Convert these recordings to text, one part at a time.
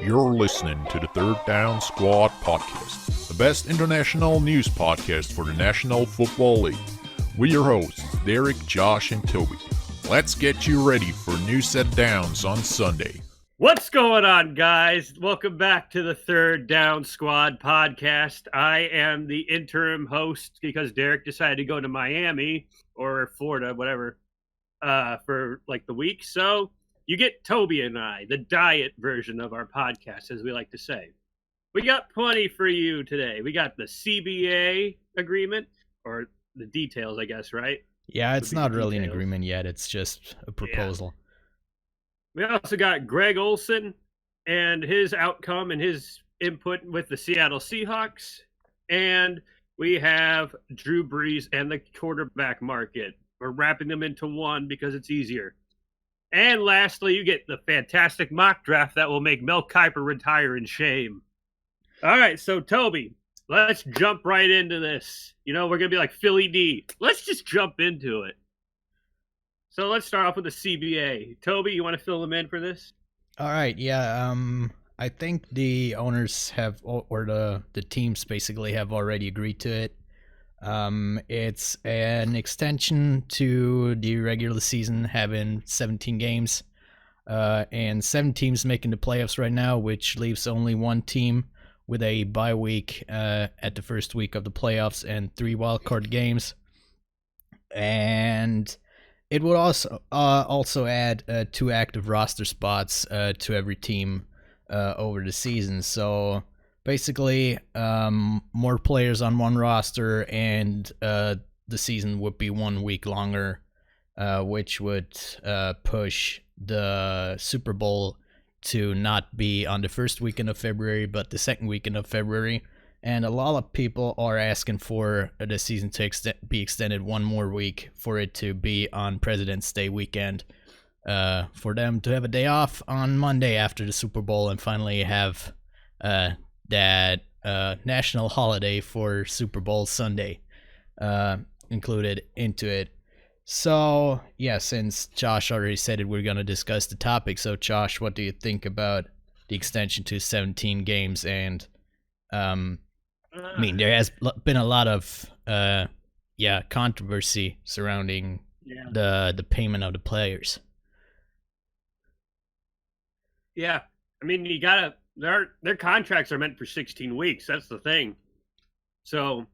You're listening to the Third Down Squad podcast, the best international news podcast for the National Football League. We're your hosts, Derek, Josh, and Toby. Let's get you ready for new set downs on Sunday. What's going on, guys? Welcome back to the Third Down Squad podcast. I am the interim host because Derek decided to go to Miami or Florida, whatever, for like the week. So you get Toby and I, the diet version of our podcast, as we like to say. We got plenty for you today. We got the CBA agreement, or the details, I guess, right? Yeah, it's not really an agreement yet. It's just a proposal. Yeah. We also got Greg Olsen and his outcome and his input with the Seattle Seahawks. And we have Drew Brees and the quarterback market. We're wrapping them into one because it's easier. And lastly, you get the fantastic mock draft that will make Mel Kiper retire in shame. All right, so Toby, let's jump right into this. You know, we're going to be like Philly D. Let's just jump into it. So let's start off with the CBA. Toby, you want to fill them in for this? All right, yeah. I think the owners have, or the teams basically have already agreed to it. It's an extension to the regular season, having 17 games, and 7 teams making the playoffs right now, which leaves only one team with a bye week at the first week of the playoffs and 3 wildcard games. And it would also add 2 active roster spots to every team over the season. So basically, more players on one roster, and the season would be 1 week longer, which would push the Super Bowl to not be on the first weekend of February, but the second weekend of February. And a lot of people are asking for the season to be extended 1 more week, for it to be on President's Day weekend, for them to have a day off on Monday after the Super Bowl and finally have that national holiday for Super Bowl Sunday included into it. So, yeah, since Josh already said it, we're going to discuss the topic. So, Josh, what do you think about the extension to 17 games? And, I mean, there has been a lot of, controversy surrounding the payment of the players. Yeah, I mean, you gotta. Their contracts are meant for 16 weeks. That's the thing. So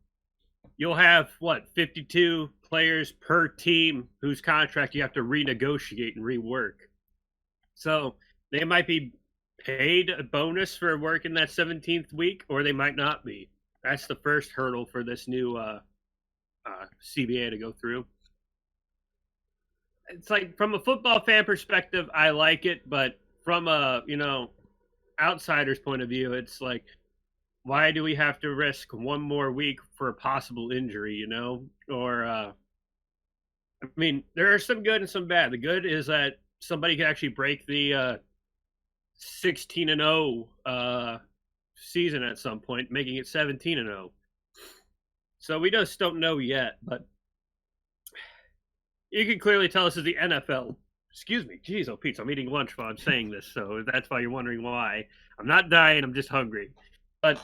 you'll have 52 players per team whose contract you have to renegotiate and rework. So they might be paid a bonus for working that 17th week, or they might not be. That's the first hurdle for this new CBA to go through. It's like, from a football fan perspective, I like it, but from a, outsider's point of view, it's like, why do we have to risk 1 more week for a possible injury, Or, I mean, there are some good and some bad. The good is that somebody could actually break the 16-0 season at some point, making it 17-0. So we just don't know yet, but you can clearly tell this is the NFL. Excuse me. Jeez, oh, Pete, I'm eating lunch while I'm saying this, so that's why you're wondering why. I'm not dying, I'm just hungry. But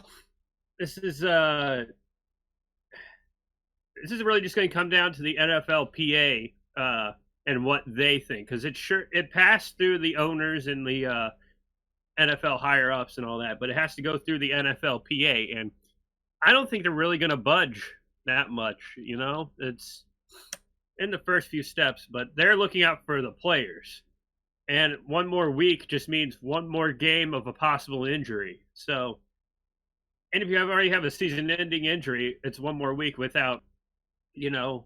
this is really just going to come down to the NFLPA and what they think, because it passed through the owners and the NFL higher-ups and all that, but it has to go through the NFLPA, and I don't think they're really going to budge that much, It's in the first few steps, but they're looking out for the players. And 1 more week just means 1 more game of a possible injury. So, and if you already have a season-ending injury, it's 1 more week without, I don't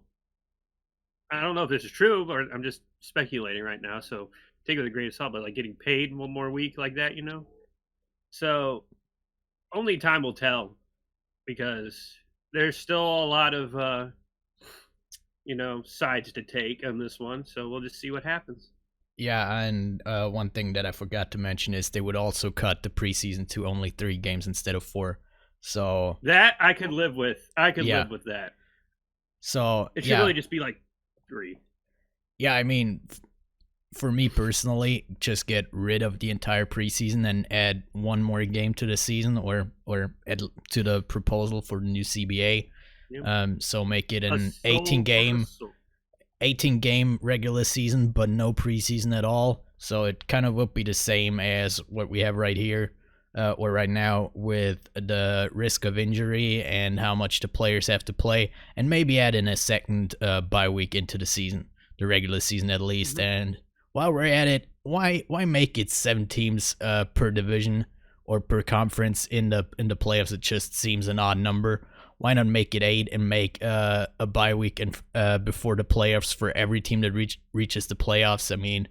know if this is true, or I'm just speculating right now. So take it with a grain of salt, but like getting paid 1 more week like that, So only time will tell, because there's still a lot of, sides to take on this one. So we'll just see what happens. Yeah, and one thing that I forgot to mention is they would also cut the preseason to only 3 games instead of 4. So that I could live with. Live with that. So it should really just be like 3. Yeah, I mean, for me personally, just get rid of the entire preseason and add one more game to the season, or add to the proposal for the new CBA. Yep. So make it A an soul for a soul. 18 game regular season, but no preseason at all. So it kind of would be the same as what we have right here, or right now, with the risk of injury and how much the players have to play, and maybe add in a second bye week into the season, the regular season at least. Mhm. And while we're at it, why make it 7 teams per division or per conference in the playoffs? It just seems an odd number. Why not make it 8 and make a bye week and before the playoffs for every team that reaches the playoffs? I mean,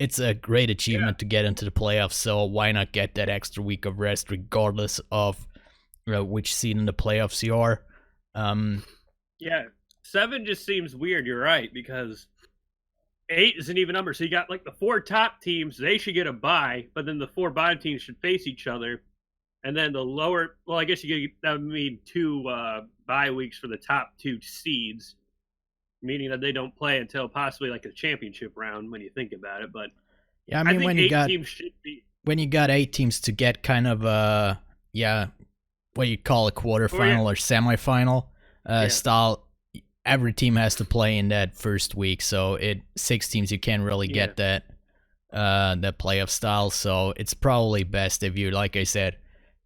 it's a great achievement to get into the playoffs, so why not get that extra week of rest regardless of which seed in the playoffs you are? Yeah. 7 just seems weird. You're right, because 8 is an even number. So you got like the 4 top teams, they should get a bye, but then the 4 bottom teams should face each other. And then the lower, well, I guess that would mean 2 bye weeks for the top 2 seeds, meaning that they don't play until possibly like a championship round when you think about it. But Yeah, I I mean, think 8 teams should be. when you got 8 teams to get kind of what you call a quarterfinal or semifinal style, every team has to play in that first week. So 6 teams, you can't really get that playoff style. So it's probably best if you, like I said,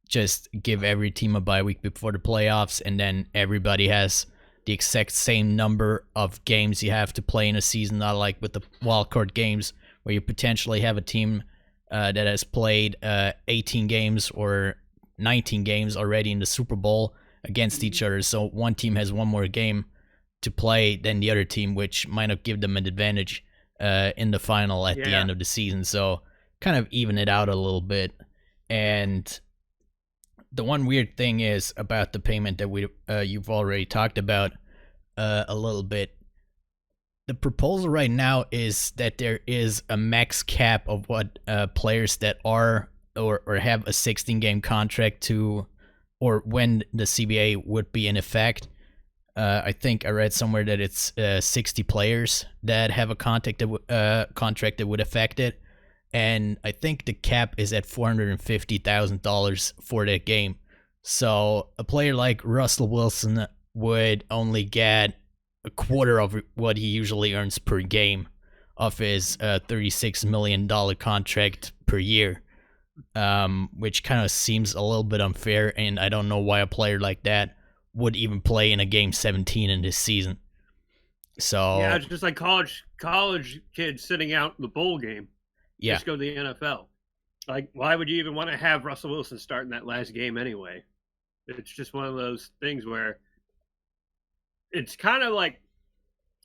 just give every team a bye week before the playoffs, and then everybody has the exact same number of games you have to play in a season, not like with the wildcard games where you potentially have a team that has played 18 games or 19 games already in the Super Bowl against each other. So one team has one more game to play than the other team, which might not give them an advantage in the final at the end of the season. So kind of even it out a little bit. And the one weird thing is about the payment that you've already talked about a little bit. The proposal right now is that there is a max cap of what players that are or have a 16-game contract to, or when the CBA would be in effect. I think I read somewhere that it's 60 players that have a contract that would affect it. And I think the cap is at $450,000 for that game. So a player like Russell Wilson would only get a quarter of what he usually earns per game of his $36 million contract per year, which kind of seems a little bit unfair, and I don't know why a player like that would even play in a game 17 in this season. So yeah, it's just like college kids sitting out in the bowl game. Yeah. Just go to the NFL. Like, why would you even want to have Russell Wilson start in that last game anyway? It's just one of those things where it's kind of like,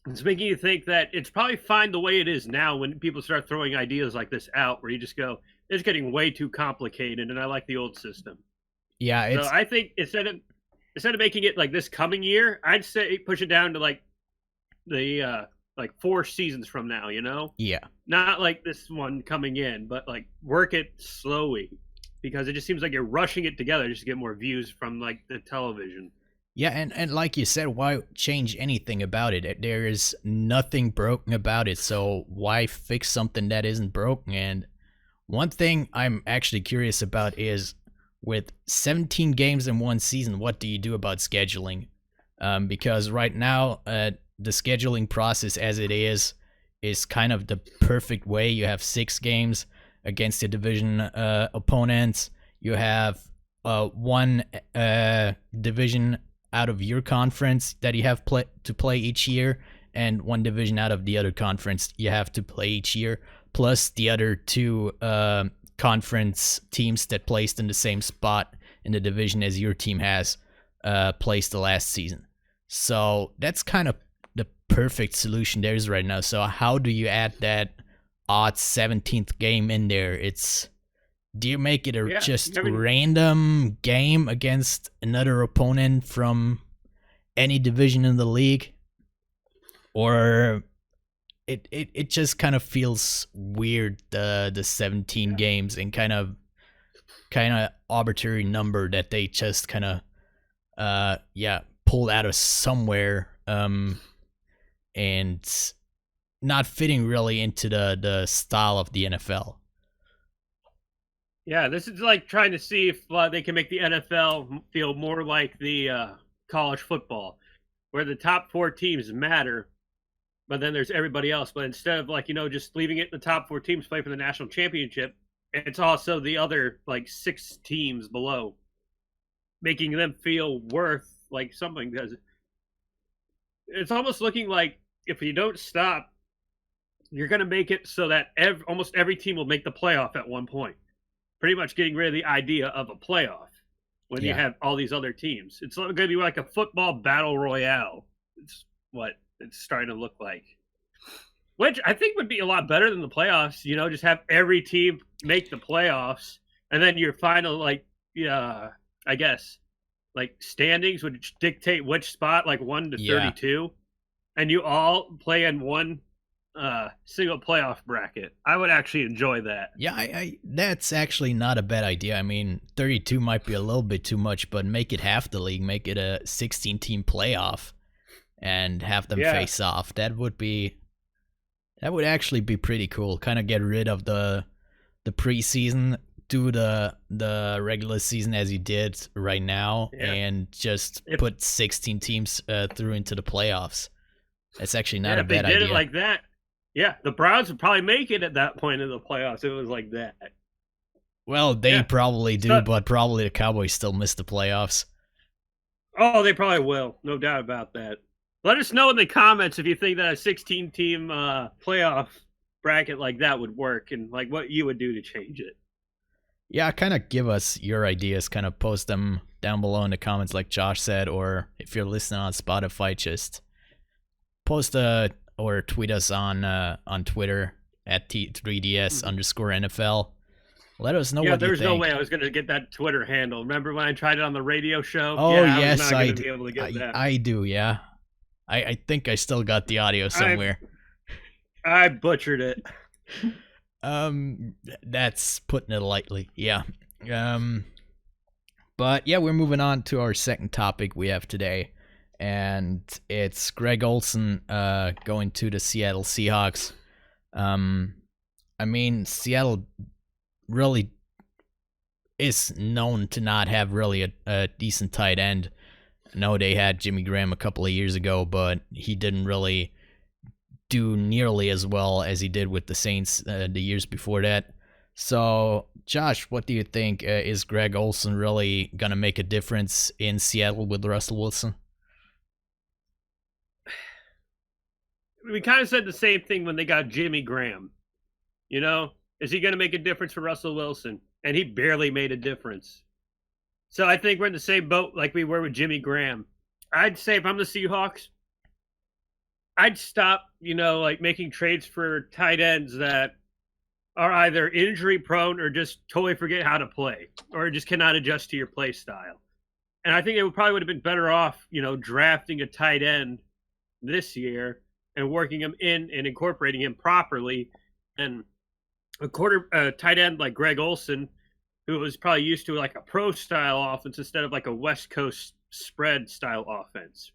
it's making you think that it's probably fine the way it is now when people start throwing ideas like this out, where you just go, it's getting way too complicated, and I like the old system. Yeah, so I think instead of making it like this coming year, I'd say push it down to like the like 4 seasons from now, you know? Yeah. Not like this one coming in, but like work it slowly, because it just seems like you're rushing it together just to get more views from like the television. Yeah, and like you said, why change anything about it? There is nothing broken about it, so why fix something that isn't broken? And one thing I'm actually curious about is, with 17 games in one season, what do you do about scheduling? Because right now, the scheduling process as it is kind of the perfect way. You have 6 games against the division opponents. You have one division out of your conference that you have to play each year, and one division out of the other conference you have to play each year, plus the other 2 conference teams that placed in the same spot in the division as your team has placed the last season. So that's kind of the perfect solution there is right now. So how do you add that odd 17th game in there? Do you make it a random game against another opponent from any division in the league? Or it just kind of feels weird, the 17 games, and kind of arbitrary number that they just kind of pulled out of somewhere, and not fitting really into the style of the NFL. Yeah, this is like trying to see if they can make the NFL feel more like the college football, where the top 4 teams matter, but then there's everybody else. But instead of just leaving it the top 4 teams play for the national championship, it's also the other 6 teams below, making them feel worth something, because it's almost looking like if you don't stop, you're going to make it so that almost every team will make the playoff at one point. Pretty much getting rid of the idea of a playoff when you have all these other teams. It's going to be like a football battle royale. It's what it's starting to look like. Which I think would be a lot better than the playoffs. Just have every team make the playoffs, and then your final, I guess, standings would dictate which spot, 1 to 32, and you all play in one single playoff bracket. I would actually enjoy that. Yeah, I that's actually not a bad idea. I mean, 32 might be a little bit too much, but make it half the league, make it a 16-team playoff, and have them face off. That would actually be pretty cool. Kind of get rid of the preseason, do the regular season as you did right now, and just put 16 teams through into the playoffs. That's actually not a bad idea. If they did it like that, the Browns would probably make it at that point in the playoffs if it was like that. Well, they probably do, but probably the Cowboys still miss the playoffs. Oh, they probably will. No doubt about that. Let us know in the comments if you think that a 16-team playoff bracket like that would work, and what you would do to change it. Yeah, kind of give us your ideas. Kind of post them down below in the comments like Josh said, or if you're listening on Spotify, just post or tweet us on Twitter at T3DS_NFL. Let us know what you think. Yeah, there's no way I was going to get that Twitter handle. Remember when I tried it on the radio show? Oh, yes, I was not going to be able to get that. I do, yeah. I think I still got the audio somewhere. I butchered it. That's putting it lightly, yeah. But yeah, we're moving on to our second topic we have today, and it's Greg Olsen going to the Seattle Seahawks. I mean, Seattle really is known to not have really a decent tight end. No, they had Jimmy Graham a couple of years ago, but he didn't really do nearly as well as he did with the Saints the years before that. So, Josh, what do you think? Is Greg Olsen really going to make a difference in Seattle with Russell Wilson? We kind of said the same thing when they got Jimmy Graham. Is he going to make a difference for Russell Wilson? And he barely made a difference. So I think we're in the same boat like we were with Jimmy Graham. I'd say if I'm the Seahawks, I'd stop, making trades for tight ends that are either injury prone or just totally forget how to play or just cannot adjust to your play style. And I think it probably would have been better off, drafting a tight end this year and working him in and incorporating him properly. And a tight end like Greg Olsen, who was probably used to a pro style offense instead of a West Coast spread style offense.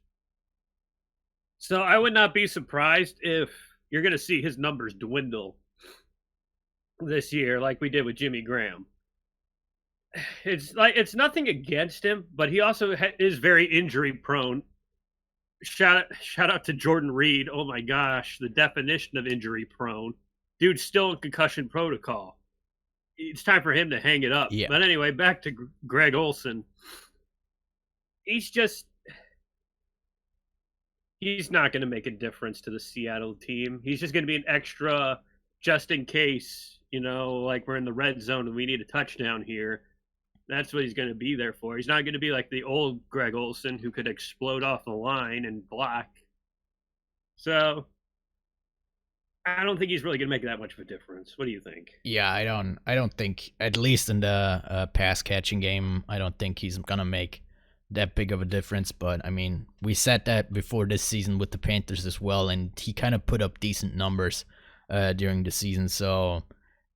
So I would not be surprised if you're going to see his numbers dwindle this year like we did with Jimmy Graham. It's nothing against him, but he also is very injury prone. Shout out to Jordan Reed. Oh my gosh, the definition of injury prone. Dude's still in concussion protocol. It's time for him to hang it up. Yeah. But anyway, back to Greg Olsen. He's not going to make a difference to the Seattle team. He's just going to be an extra just in case, we're in the red zone and we need a touchdown here. That's what he's going to be there for. He's not going to be like the old Greg Olsen who could explode off the line and block. So I don't think he's really going to make that much of a difference. What do you think? Yeah, I don't think, at least in the pass catching game, I don't think he's going to make that big of a difference. But I mean, we said that before this season with the Panthers as well, and he kind of put up decent numbers during the season. So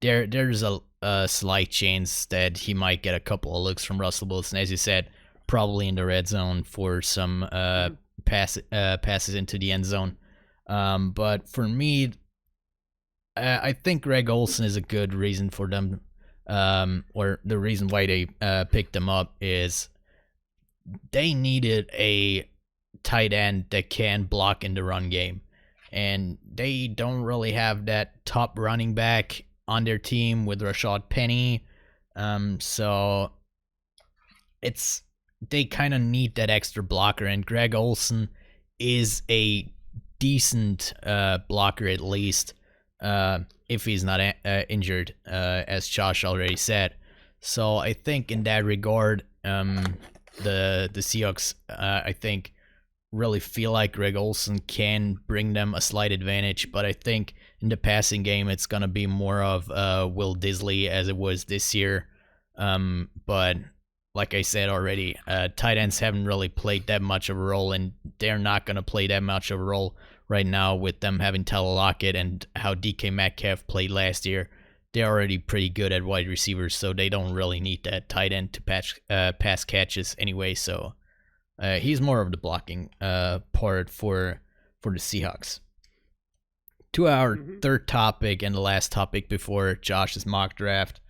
there's a slight chance that he might get a couple of looks from Russell Wilson, as you said, probably in the red zone for some passes into the end zone. But for me, I think Greg Olsen is a good reason for them, or the reason why they picked him up is they needed a tight end that can block in the run game. And they don't really have that top running back on their team with Rashad Penny. So they kind of need that extra blocker, and Greg Olsen is a decent blocker at least, if he's not injured, as Josh already said. So I think in that regard, the Seahawks, I think, really feel like Greg Olsen can bring them a slight advantage, but I think in the passing game it's gonna be more of Will Disley as it was this year. But like I said already, tight ends haven't really played that much of a role, and they're not gonna play that much of a role right now with them having Tyler Lockett and how DK Metcalf played last year. They're already pretty good at wide receivers, so they don't really need that tight end to pass catches anyway. So he's more of the blocking part for the Seahawks. To our third topic and the last topic before Josh's mock draft.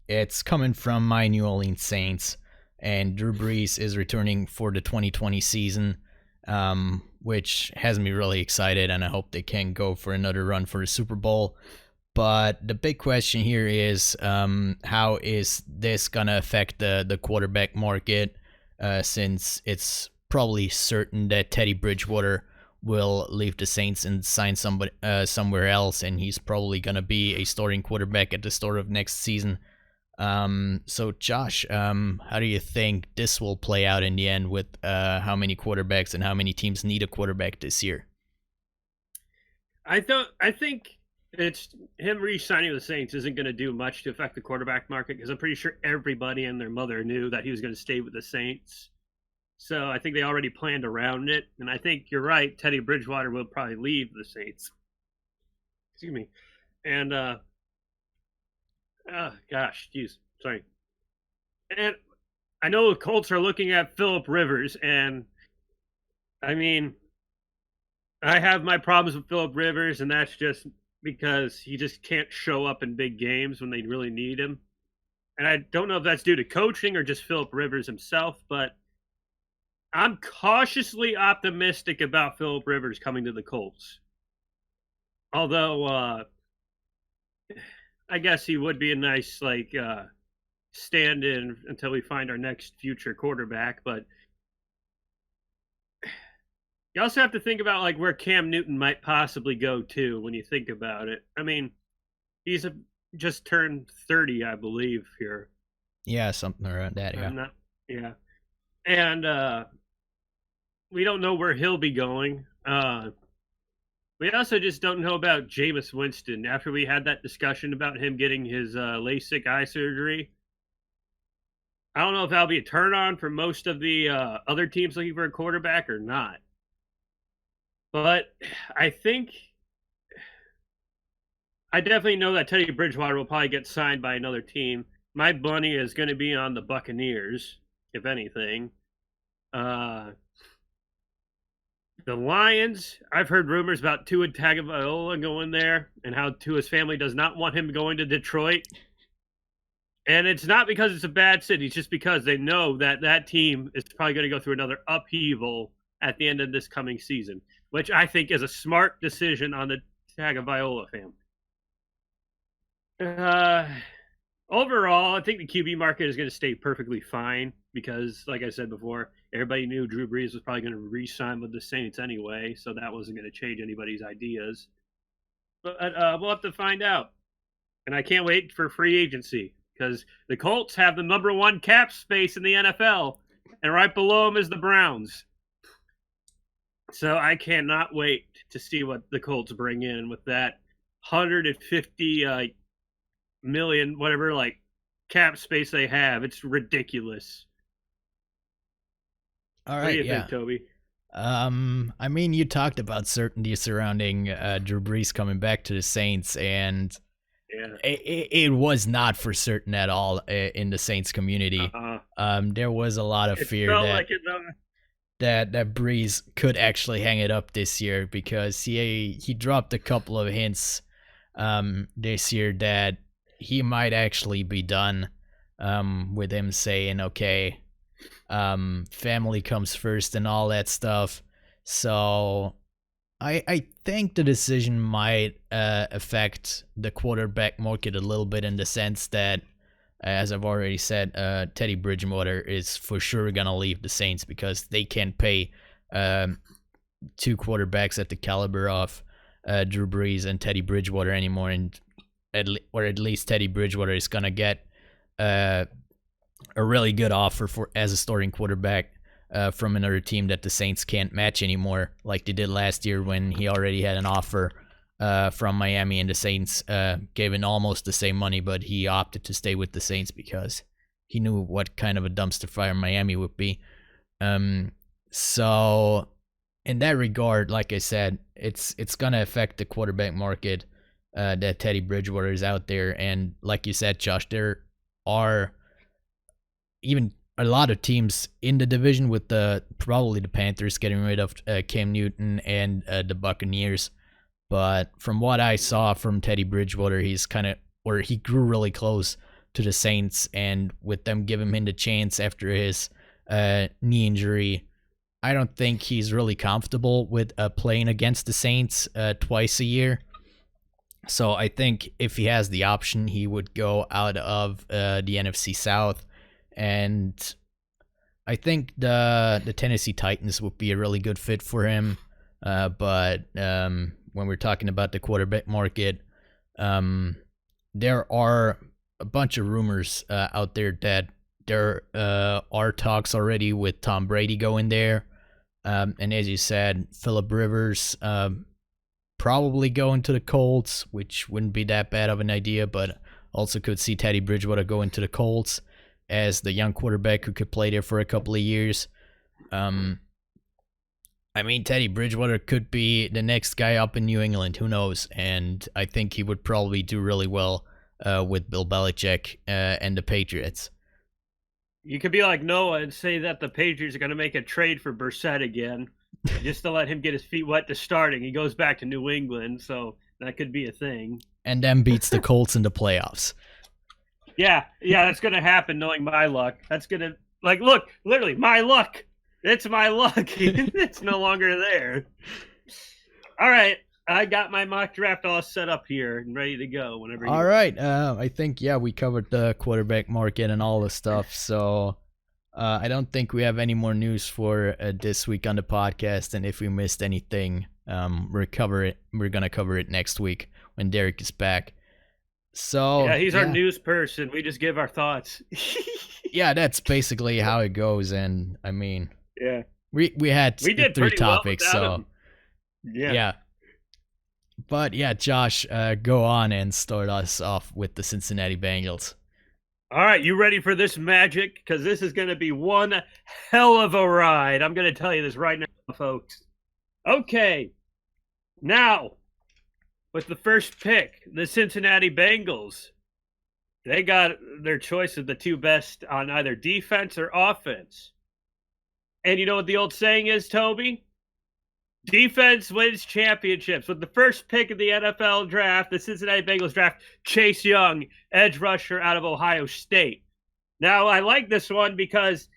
It's coming from my New Orleans Saints, and Drew Brees is returning for the 2020 season, which has me really excited, and I hope they can go for another run for the Super Bowl. But the big question here is, how is this going to affect the quarterback market, since it's probably certain that Teddy Bridgewater will leave the Saints and sign somewhere else, and he's probably going to be a starting quarterback at the start of next season. So Josh, how do you think this will play out in the end with how many quarterbacks and how many teams need a quarterback this year? I think it's him re-signing with the Saints isn't going to do much to affect the quarterback market, because I'm pretty sure everybody and their mother knew that he was going to stay with the Saints. So I think they already planned around it, and I think you're right. Teddy Bridgewater will probably leave the Saints. Excuse me, and sorry. And I know the Colts are looking at Phillip Rivers, and I mean, I have my problems with Phillip Rivers, and that's just because he just can't show up in big games when they really need him. And I don't know if that's due to coaching or just Phillip Rivers himself, but I'm cautiously optimistic about Phillip Rivers coming to the Colts. Although, I guess he would be a nice stand-in until we find our next future quarterback. But you also have to think about where Cam Newton might possibly go too when you think about it. I mean, he's just turned 30, I believe, here. Yeah, something around that. Yeah. And we don't know where he'll be going. We also just don't know about Jameis Winston. After we had that discussion about him getting his LASIK eye surgery, I don't know if that'll be a turn on for most of the other teams looking for a quarterback or not. But I definitely know that Teddy Bridgewater will probably get signed by another team. My money is going to be on the Buccaneers, if anything. The Lions, I've heard rumors about Tua Tagovailoa going there, and how Tua's family does not want him going to Detroit. And it's not because it's a bad city. It's just because they know that team is probably going to go through another upheaval at the end of this coming season, which I think is a smart decision on the Tagovailoa family. Overall, I think the QB market is going to stay perfectly fine because, like I said before, everybody knew Drew Brees was probably going to re-sign with the Saints anyway, so that wasn't going to change anybody's ideas. But we'll have to find out. And I can't wait for free agency because the Colts have the number one cap space in the NFL, and right below them is the Browns. So I cannot wait to see what the Colts bring in with that 150 million, whatever, cap space they have. It's ridiculous. All right, what do you think, Toby? I mean, you talked about certainty surrounding Drew Brees coming back to the Saints, and it was not for certain at all in the Saints community. There was a lot of fear that that Brees could actually hang it up this year, because he dropped a couple of hints this year that he might actually be done, with him saying, okay, family comes first and all that stuff. So I think the decision might affect the quarterback market a little bit, in the sense that, as I've already said, Teddy Bridgewater is for sure going to leave the Saints, because they can't pay two quarterbacks at the caliber of Drew Brees and Teddy Bridgewater anymore, and or at least Teddy Bridgewater is going to get a really good offer for as a starting quarterback from another team that the Saints can't match anymore, like they did last year when he already had an offer from Miami, and the Saints gave him almost the same money, but he opted to stay with the Saints because he knew what kind of a dumpster fire Miami would be. So in that regard, like I said, it's gonna affect the quarterback market that Teddy Bridgewater is out there, and like you said, Josh, there are even a lot of teams in the division, with probably the Panthers getting rid of Cam Newton, and the Buccaneers. But from what I saw from Teddy Bridgewater, he grew really close to the Saints, and with them giving him the chance after his knee injury, I don't think he's really comfortable with playing against the Saints twice a year. So I think if he has the option, he would go out of the NFC South, and I think the Tennessee Titans would be a really good fit for him. But when we're talking about the quarterback market, there are a bunch of rumors out there that there are talks already with Tom Brady going there. And as you said, Phillip Rivers probably going to the Colts, which wouldn't be that bad of an idea, but also could see Teddy Bridgewater go into the Colts as the young quarterback who could play there for a couple of years. I mean, Teddy Bridgewater could be the next guy up in New England. Who knows? And I think he would probably do really well with Bill Belichick and the Patriots. You could be like Noah and say that the Patriots are going to make a trade for Brissett again, just to let him get his feet wet to starting. He goes back to New England, so that could be a thing. And then beats the Colts in the playoffs. Yeah, that's going to happen, knowing my luck. That's going to, look, literally, my luck. It's my luck. It's no longer there. All right. I got my mock draft all set up here and ready to go whenever. All right. I think, we covered the quarterback market and all the stuff. So I don't think we have any more news for this week on the podcast. And if we missed anything, we're going to cover it next week when Derek is back. So yeah, he's our news person. We just give our thoughts. Yeah, that's basically how it goes. And I mean, yeah, we did 3 topics. Well so him. Yeah. But yeah, Josh, go on and start us off with the Cincinnati Bengals. All right, you ready for this magic? Because this is going to be one hell of a ride. I'm going to tell you this right now, folks. Okay, now, with the first pick, the Cincinnati Bengals, they got their choice of the 2 best on either defense or offense. And you know what the old saying is, Toby? Defense wins championships. With the first pick of the NFL draft, the Cincinnati Bengals draft Chase Young, edge rusher out of Ohio State. Now, I like this one because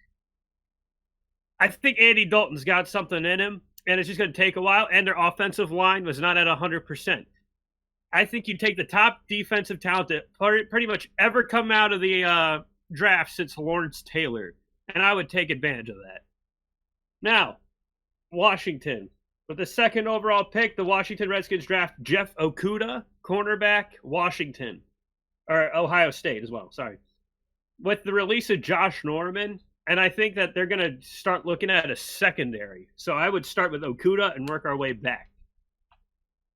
I think Andy Dalton's got something in him, and it's just going to take a while, and their offensive line was not at 100%. I think you take the top defensive talent that pretty much ever come out of the draft since Lawrence Taylor, and I would take advantage of that. Now, Washington. With the 2nd overall pick, the Washington Redskins draft Jeff Okudah, cornerback, Washington. Or Ohio State as well, sorry. With the release of Josh Norman, and I think that they're going to start looking at a secondary. So I would start with Okudah and work our way back.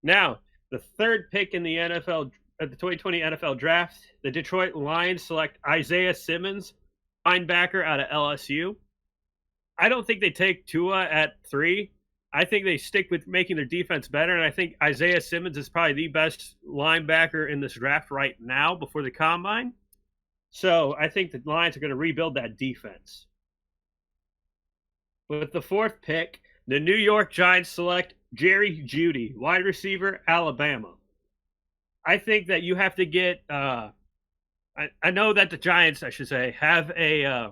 Now, the 3rd pick in the NFL, the 2020 NFL draft, the Detroit Lions select Isaiah Simmons, linebacker out of LSU. I don't think they take Tua at 3. I think they stick with making their defense better, and I think Isaiah Simmons is probably the best linebacker in this draft right now before the Combine. So I think the Lions are going to rebuild that defense. With the 4th pick, the New York Giants select Jerry Jeudy, wide receiver, Alabama. I think that you have to get. I know that the Giants, I should say, have a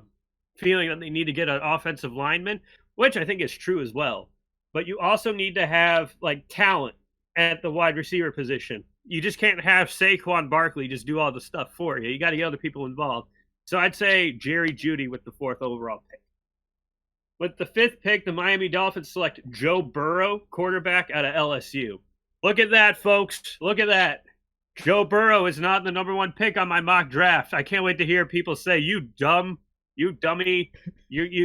feeling that they need to get an offensive lineman, which I think is true as well. But you also need to have like talent at the wide receiver position. You just can't have Saquon Barkley just do all the stuff for you. You got to get other people involved. So I'd say Jerry Jeudy with the 4th overall pick. With the 5th pick, the Miami Dolphins select Joe Burrow, quarterback out of LSU. Look at that, folks. Look at that. Joe Burrow is not the number 1 pick on my mock draft. I can't wait to hear people say, you dummy, you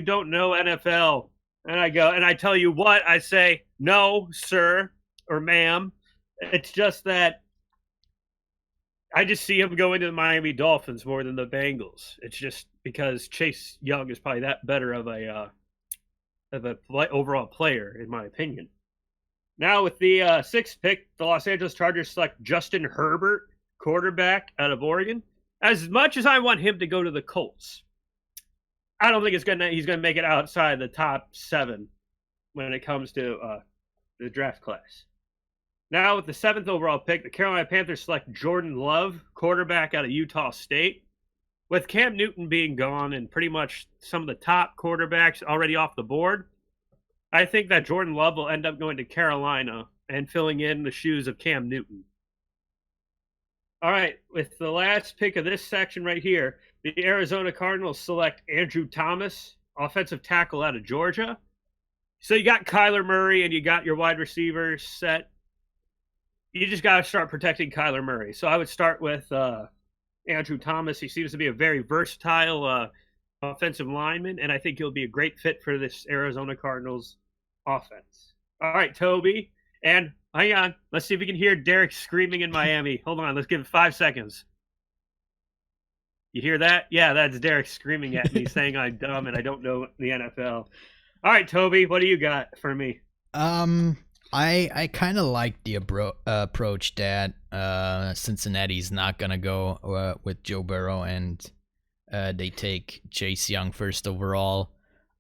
don't know NFL. And I tell you what, I say, no, sir or ma'am. It's just that I just see him going to the Miami Dolphins more than the Bengals. It's just because Chase Young is probably that better of a overall player, in my opinion. Now with the 6th pick, the Los Angeles Chargers select Justin Herbert, quarterback out of Oregon. As much as I want him to go to the Colts, I don't think he's gonna make it outside the top 7 when it comes to the draft class. Now with the 7th overall pick, the Carolina Panthers select Jordan Love, quarterback out of Utah State. With Cam Newton being gone and pretty much some of the top quarterbacks already off the board, I think that Jordan Love will end up going to Carolina and filling in the shoes of Cam Newton. All right, with the last pick of this section right here, the Arizona Cardinals select Andrew Thomas, offensive tackle out of Georgia. So you got Kyler Murray and you got your wide receivers set. You just got to start protecting Kyler Murray. So I would start with Andrew Thomas. He seems to be a very versatile offensive lineman, and I think he'll be a great fit for this Arizona Cardinals offense. All right, Toby. And hang on. Let's see if we can hear Derek screaming in Miami. Hold on. Let's give it 5 seconds. You hear that? Yeah, that's Derek screaming at me saying I'm dumb and I don't know the NFL. All right, Toby, what do you got for me? I kind of like the approach that Cincinnati's not gonna go with Joe Burrow and they take Chase Young 1st overall.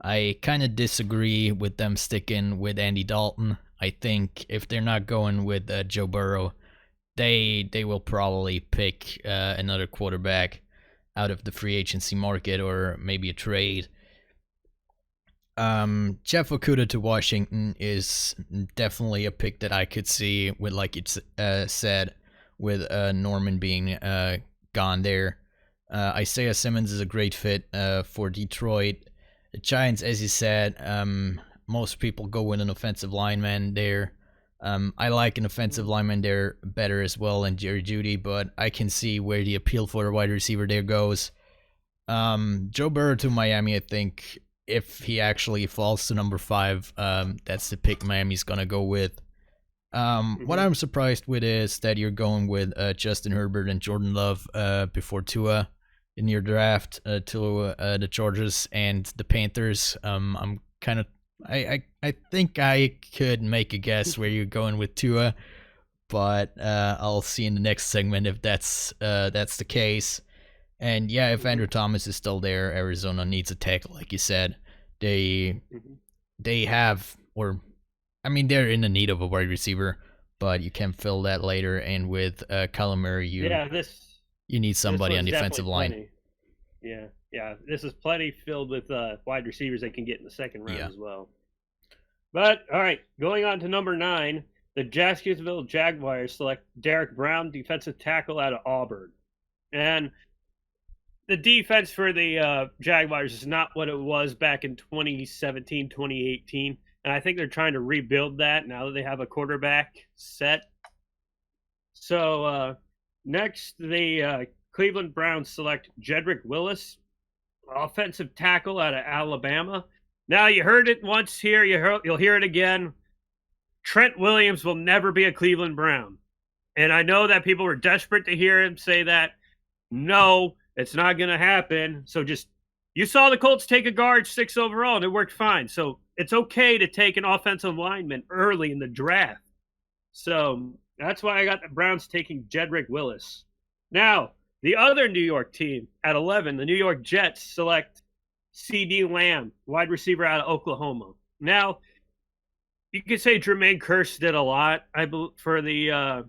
I kind of disagree with them sticking with Andy Dalton. I think if they're not going with Joe Burrow, they will probably pick another quarterback out of the free agency market or maybe a trade. Jeff Okudah to Washington is definitely a pick that I could see with, like it's said, with Norman being gone there. Isaiah Simmons is a great fit for Detroit. The Giants, as you said, most people go with an offensive lineman there. I like an offensive lineman there better as well than Jerry Jeudy, but I can see where the appeal for a wide receiver there goes. Joe Burrow to Miami, I think if he actually falls to number 5, that's the pick Miami's going to go with. What I'm surprised with is that you're going with Justin Herbert and Jordan Love before Tua in your draft to the Chargers and the Panthers. I'm kind of I think I could make a guess where you're going with Tua, but I'll see in the next segment if that's the case. And yeah, if Andrew Thomas is still there, Arizona needs a tackle, like you said. They have, or I mean, they're in the need of a wide receiver, but you can fill that later. And with Kyler Murray, you need somebody on the defensive line. Yeah, this is plenty filled with wide receivers they can get in the second round as well. But all right, going on to number 9, the Jacksonville Jaguars select Derek Brown, defensive tackle out of Auburn, and the defense for the Jaguars is not what it was back in 2017, 2018. And I think they're trying to rebuild that now that they have a quarterback set. So next, the Cleveland Browns select Jedrick Willis, offensive tackle out of Alabama. Now, you heard it once here. You'll hear it again. Trent Williams will never be a Cleveland Brown. And I know that people were desperate to hear him say that. No, it's not going to happen. So you saw the Colts take a guard 6 overall, and it worked fine. So it's okay to take an offensive lineman early in the draft. So that's why I got the Browns taking Jedrick Willis. Now, the other New York team at 11, the New York Jets, select CD Lamb, wide receiver out of Oklahoma. Now, you could say Jermaine Kearse did a lot for the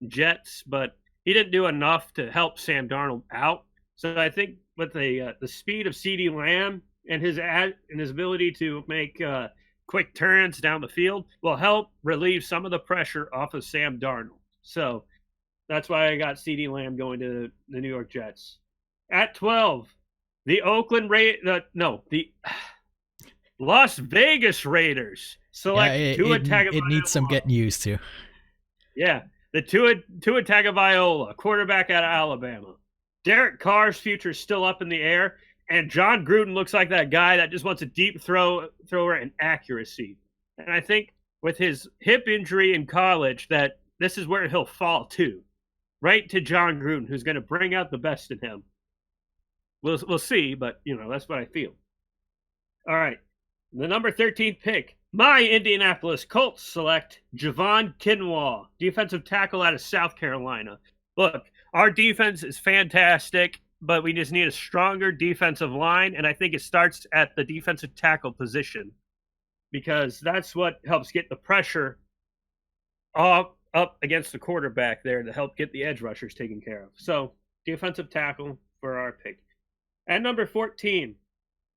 Jets, but he didn't do enough to help Sam Darnold out. So I think with the speed of CD Lamb and his ability to make quick turns down the field will help relieve some of the pressure off of Sam Darnold. So that's why I got CD Lamb going to the New York Jets. At 12, the Las Vegas Raiders select Tua Tagovailoa. It needs some getting used to. Yeah, the Tua Tagovailoa, quarterback out of Alabama. Derek Carr's future is still up in the air, and John Gruden looks like that guy that just wants a deep thrower and accuracy. And I think with his hip injury in college that this is where he'll fall to, right to John Gruden, who's going to bring out the best in him. We'll see, but that's what I feel. All right, the number 13th pick, my Indianapolis Colts select Javon Kinlaw, defensive tackle out of South Carolina. Look, our defense is fantastic, but we just need a stronger defensive line, and I think it starts at the defensive tackle position because that's what helps get the pressure up against the quarterback there to help get the edge rushers taken care of. So, defensive tackle for our pick. At number 14,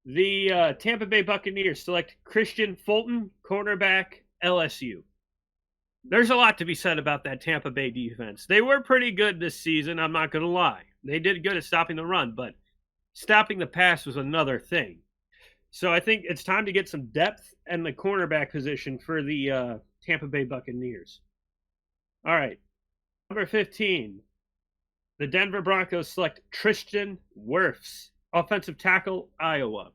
the Tampa Bay Buccaneers select Christian Fulton, cornerback, LSU. There's a lot to be said about that Tampa Bay defense. They were pretty good this season, I'm not going to lie. They did good at stopping the run, but stopping the pass was another thing. So I think it's time to get some depth in the cornerback position for the Tampa Bay Buccaneers. All right, number 15, the Denver Broncos select Tristan Wirfs, offensive tackle, Iowa.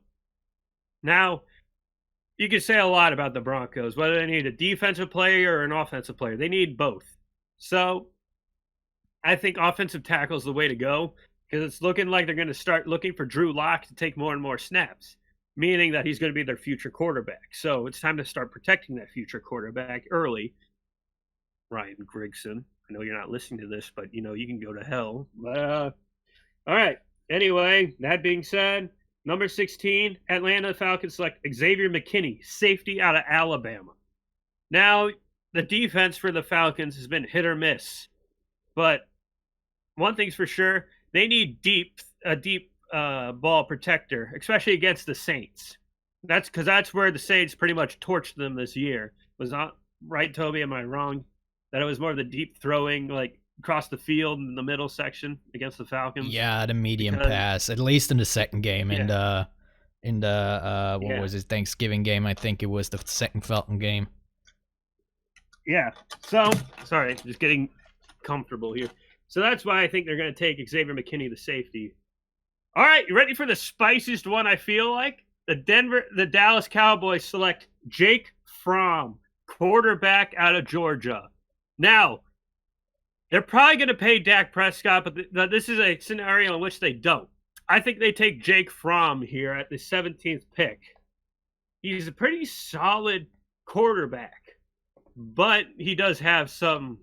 Now, you can say a lot about the Broncos, whether they need a defensive player or an offensive player. They need both. So I think offensive tackle is the way to go because it's looking like they're going to start looking for Drew Lock to take more and more snaps, meaning that he's going to be their future quarterback. So it's time to start protecting that future quarterback early. Ryan Grigson, I know you're not listening to this, but, you can go to hell. All right. Anyway, that being said, number 16, Atlanta Falcons select Xavier McKinney, safety out of Alabama. Now, the defense for the Falcons has been hit or miss, but one thing's for sure, they need a deep ball protector, especially against the Saints. That's where the Saints pretty much torched them this year. Was not right, Toby? Am I wrong? That it was more of the deep throwing, like across the field in the middle section against the Falcons. Yeah, the medium pass, at least in the second game, and what was his Thanksgiving game? I think it was the second Falcon game. Yeah. So sorry, just getting comfortable here. So that's why I think they're going to take Xavier McKinney, the safety. All right, you ready for the spiciest one? I feel like the Dallas Cowboys select Jake Fromm, quarterback out of Georgia. Now, they're probably going to pay Dak Prescott, but this is a scenario in which they don't. I think they take Jake Fromm here at the 17th pick. He's a pretty solid quarterback, but he does have some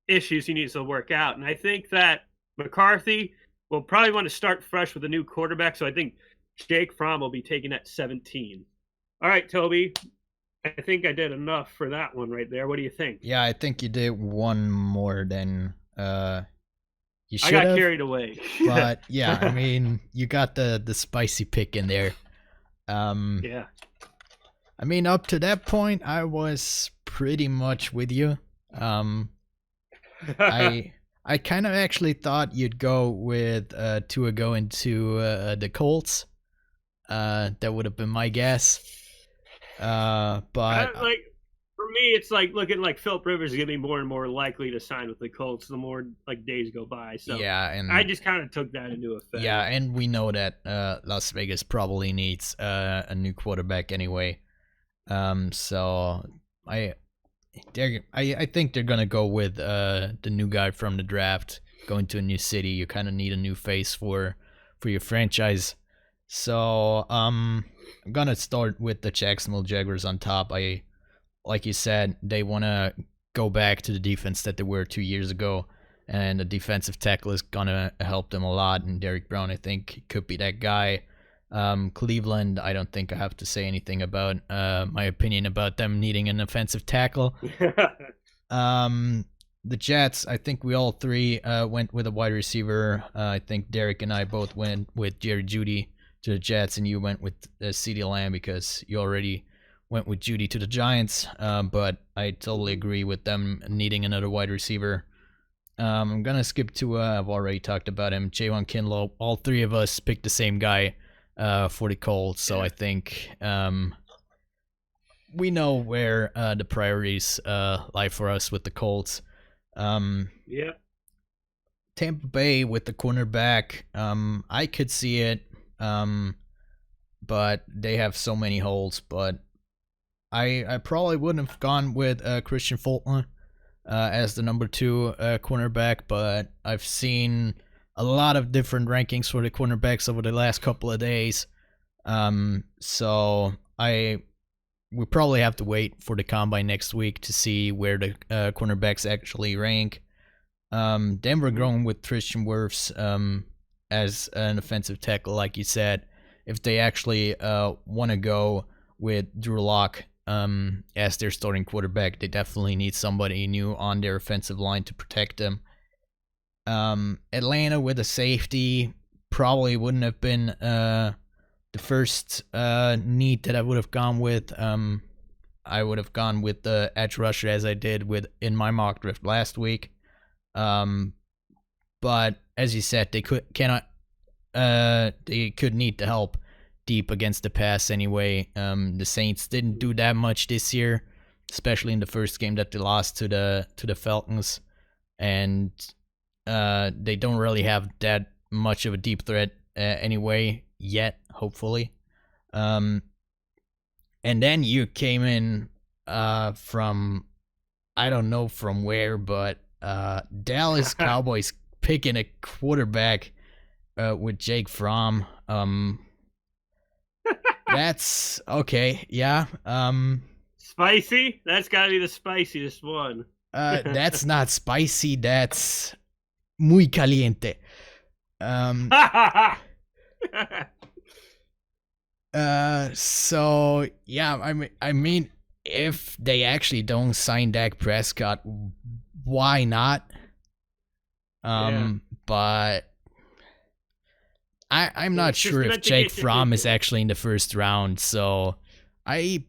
issues he needs to work out. And I think that McCarthy will probably want to start fresh with a new quarterback, so I think Jake Fromm will be taken at 17. All right, Toby. I think I did enough for that one right there. What do you think? Yeah, I think you did one more than you should have. I got carried away. But yeah, I mean, you got the spicy pick in there. Yeah. I mean, up to that point, I was pretty much with you. I kind of actually thought you'd go with Tua going to the Colts. That would have been my guess. But for me, it's like looking like Philip Rivers is gonna be more and more likely to sign with the Colts the more days go by. So yeah, and I just kind of took that into effect. Yeah, and we know that Las Vegas probably needs a new quarterback anyway. So I think they're gonna go with the new guy from the draft. Going to a new city, you kind of need a new face for your franchise. So I'm gonna start with the Jacksonville Jaguars on top. Like you said, they want to go back to the defense that they were 2 years ago, and the defensive tackle is gonna help them a lot. And Derrick Brown, I think, could be that guy. Cleveland, I don't think I have to say anything about my opinion about them needing an offensive tackle. The Jets, I think we all three went with a wide receiver. I think Derek and I both went with Jerry Jeudy to the Jets, and you went with CeeDee Lamb because you already went with Jeudy to the Giants. But I totally agree with them needing another wide receiver. I'm going to skip to, I've already talked about him, Javon Kinlaw. All three of us picked the same guy for the Colts, so I think we know where the priorities lie for us with the Colts. Yeah. Tampa Bay with the cornerback, I could see it, but they have so many holes. But I probably wouldn't have gone with Christian Fulton as the number 2 cornerback, but I've seen a lot of different rankings for the cornerbacks over the last couple of days. So we probably have to wait for the combine next week to see where the cornerbacks actually rank. Denver going with Tristan Wirfs as an offensive tackle, like you said. If they actually want to go with Drew Lock as their starting quarterback, they definitely need somebody new on their offensive line to protect them. Atlanta with a safety probably wouldn't have been the first need that I would have gone with. I would have gone with the edge rusher as I did in my mock draft last week. But as you said, they could need the help deep against the pass anyway. The Saints didn't do that much this year, especially in the first game that they lost to the Falcons, and they don't really have that much of a deep threat anyway yet, hopefully. And then you came in from, I don't know from where, but Dallas Cowboys picking a quarterback with Jake Fromm. That's okay, yeah. Spicy? That's gotta be the spiciest one. That's not spicy, that's muy caliente. So yeah, I mean, if they actually don't sign Dak Prescott, why not? But I'm not sure if Jake Fromm is actually in the first round, so I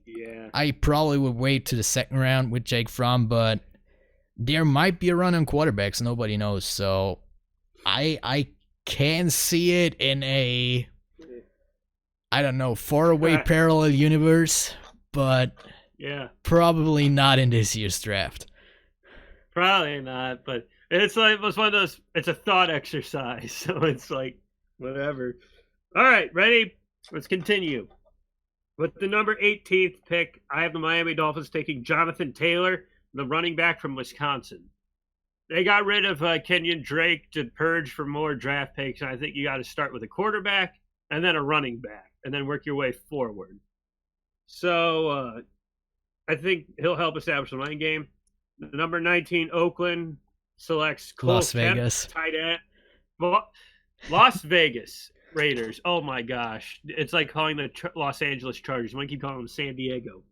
probably would wait to the second round with Jake Fromm, but there might be a run on quarterbacks, nobody knows. So I can see it in a, I don't know, faraway parallel universe, but probably not in this year's draft. Probably not, but it's one of those, it's a thought exercise, so it's like, whatever. All right, ready? Let's continue. With the number 18th pick, I have the Miami Dolphins taking Jonathan Taylor, the running back from Wisconsin. They got rid of Kenyon Drake to purge for more draft picks, and I think you got to start with a quarterback and then a running back, and then work your way forward. So I think he'll help establish the running game. The number 19, Oakland, selects Las Vegas. Tight end. Las Vegas Raiders. Oh my gosh. It's like calling the Los Angeles Chargers. I want to keep calling them San Diego.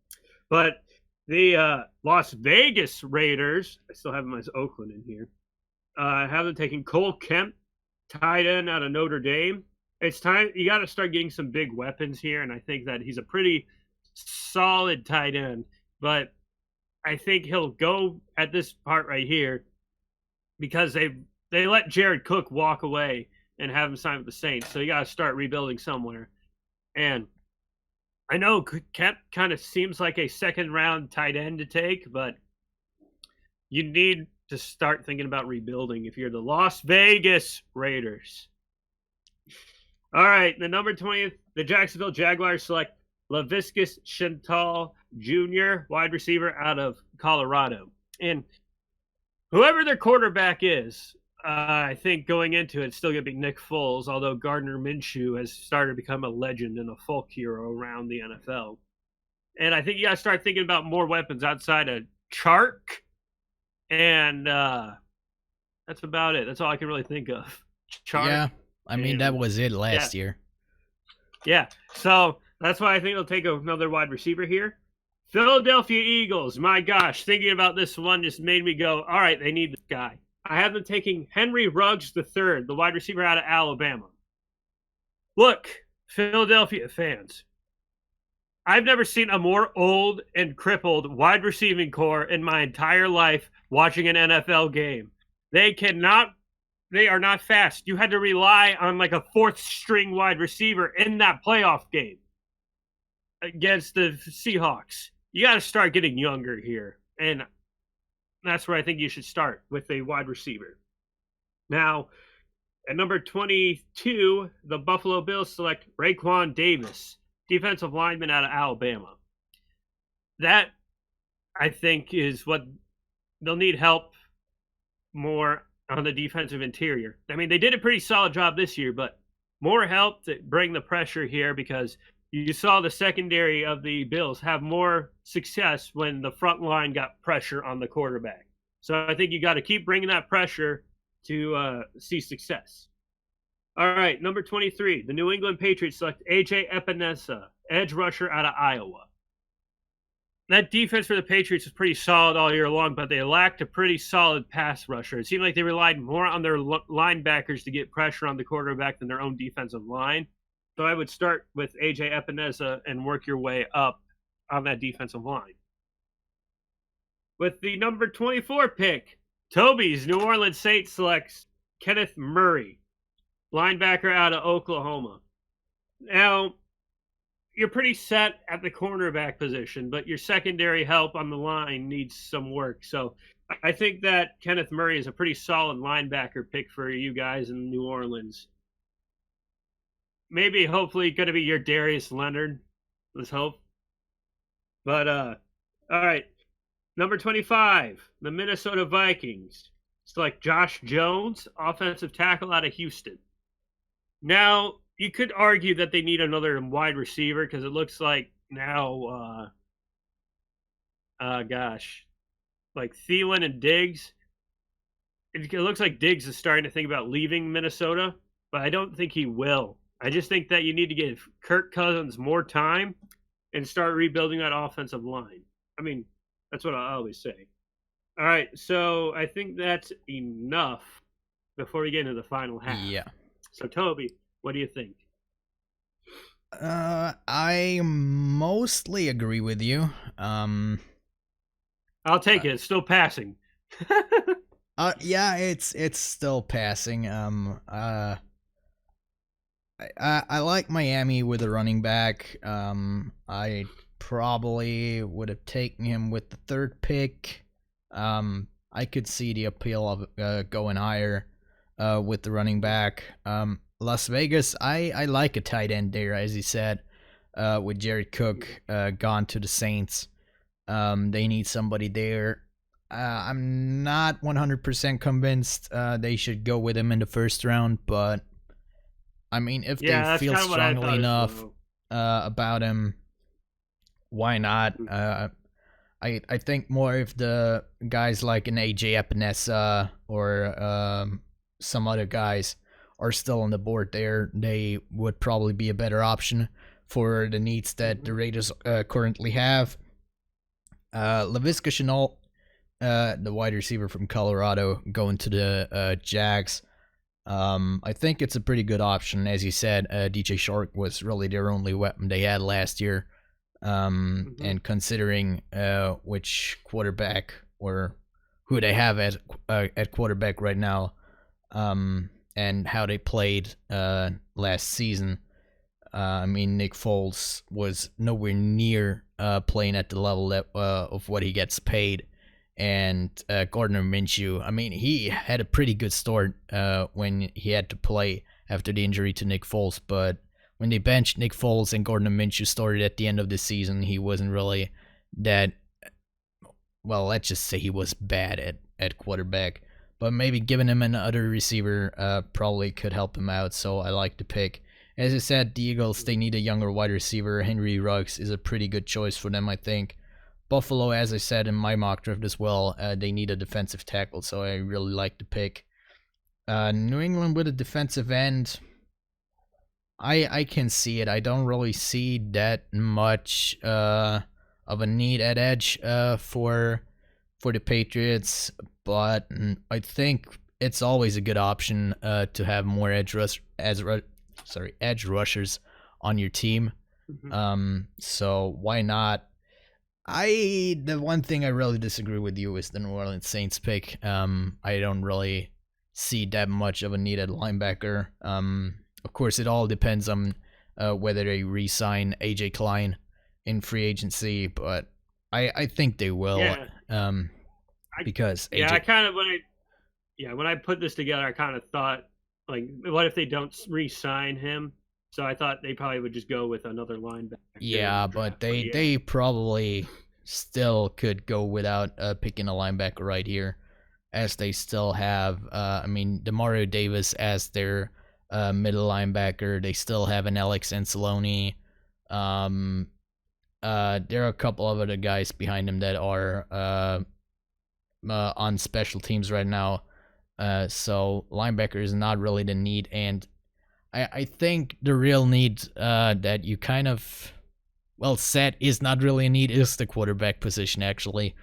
But the Las Vegas Raiders, I still have them as Oakland in here, have them taking Cole Kemp, tight end out of Notre Dame. It's time. You got to start getting some big weapons here, and I think that he's a pretty solid tight end. But I think he'll go at this part right here because they let Jared Cook walk away and have him sign with the Saints. So you got to start rebuilding somewhere. And I know Kemp kind of seems like a second-round tight end to take, but you need to start thinking about rebuilding if you're the Las Vegas Raiders. All right, the number 20th, the Jacksonville Jaguars select Laviska Shenault Jr., wide receiver out of Colorado. And whoever their quarterback is, I think going into it, it's still going to be Nick Foles, although Gardner Minshew has started to become a legend and a folk hero around the NFL. And I think you got to start thinking about more weapons outside of Chark and That's about it. That's all I can really think of. Chark. Yeah, I mean, that was it last year. Yeah, so that's why I think they'll take another wide receiver here. Philadelphia Eagles. My gosh, thinking about this one just made me go, all right, they need this guy. I have them taking Henry Ruggs III, the wide receiver out of Alabama. Look, Philadelphia fans, I've never seen a more old and crippled wide receiving core in my entire life watching an NFL game. They are not fast. You had to rely on like a fourth string wide receiver in that playoff game against the Seahawks. You got to start getting younger here. And that's where I think you should start, with a wide receiver. Now, at number 22, the Buffalo Bills select Raekwon Davis, defensive lineman out of Alabama. That, I think, is what they'll need help more on the defensive interior. I mean, they did a pretty solid job this year, but more help to bring the pressure here, because you saw the secondary of the Bills have more success when the front line got pressure on the quarterback. So I think you got to keep bringing that pressure to see success. All right, number 23, the New England Patriots select A.J. Epinesa, edge rusher out of Iowa. That defense for the Patriots was pretty solid all year long, but they lacked a pretty solid pass rusher. It seemed like they relied more on their linebackers to get pressure on the quarterback than their own defensive line. So I would start with A.J. Epinesa and work your way up on that defensive line. With the number 24 pick, Toby's New Orleans Saints selects Kenneth Murray, linebacker out of Oklahoma. Now, you're pretty set at the cornerback position, but your secondary help on the line needs some work. So I think that Kenneth Murray is a pretty solid linebacker pick for you guys in New Orleans. Maybe, hopefully, going to be your Darius Leonard. Let's hope. But, all right. Number 25, the Minnesota Vikings. It's like Josh Jones, offensive tackle out of Houston. Now, you could argue that they need another wide receiver, because it looks like now, like Thielen and Diggs. It looks like Diggs is starting to think about leaving Minnesota, but I don't think he will. I just think that you need to give Kirk Cousins more time and start rebuilding that offensive line. I mean, that's what I always say. All right, so I think that's enough before we get into the final half. Yeah. So, Toby, what do you think? I mostly agree with you. I'll take it. It's still passing. Yeah, it's still passing. I like Miami with a running back. I probably would have taken him with the third pick. I could see the appeal of going higher with the running back. Las Vegas, I like a tight end there, as you said, with Jared Cook gone to the Saints. They need somebody there. I'm not 100% convinced they should go with him in the first round, but I mean, if they feel strongly enough about him, why not? I think more if the guys like an AJ Epinesa or some other guys are still on the board there, they would probably be a better option for the needs that the Raiders currently have. Laviska Shenault, the wide receiver from Colorado, going to the Jags. I think it's a pretty good option. As you said, DJ Chark was really their only weapon they had last year. And considering which quarterback or who they have at quarterback right now, and how they played last season, I mean, Nick Foles was nowhere near playing at the level that, of what he gets paid. And Gardner Minshew, I mean, he had a pretty good start when he had to play after the injury to Nick Foles. But when they benched Nick Foles and Gardner Minshew started at the end of the season, he wasn't really that, well, let's just say he was bad at quarterback. But maybe giving him another receiver probably could help him out, so I like the pick. As I said, the Eagles, they need a younger wide receiver. Henry Ruggs is a pretty good choice for them, I think. Buffalo, as I said in my mock draft as well, they need a defensive tackle, so I really like the pick. New England with a defensive end. I can see it. I don't really see that much of a need at edge for the Patriots, but I think it's always a good option to have more edge rushers on your team. So why not? The one thing I really disagree with you is the New Orleans Saints pick. I don't really see that much of a need at linebacker. Of course, it all depends on whether they re-sign AJ Klein in free agency, but I think they will. Yeah. Because yeah, AJ... I kind of when I put this together, I kind of thought, like, what if they don't re-sign him? So I thought they probably would just go with another linebacker. Yeah, but they probably still could go without picking a linebacker right here, as they still have, Demario Davis as their middle linebacker. They still have an Alex Anzalone. There are a couple of other guys behind him that are on special teams right now. So linebacker is not really the need, and I think the real need that you kind of said is not really a need is the quarterback position, actually.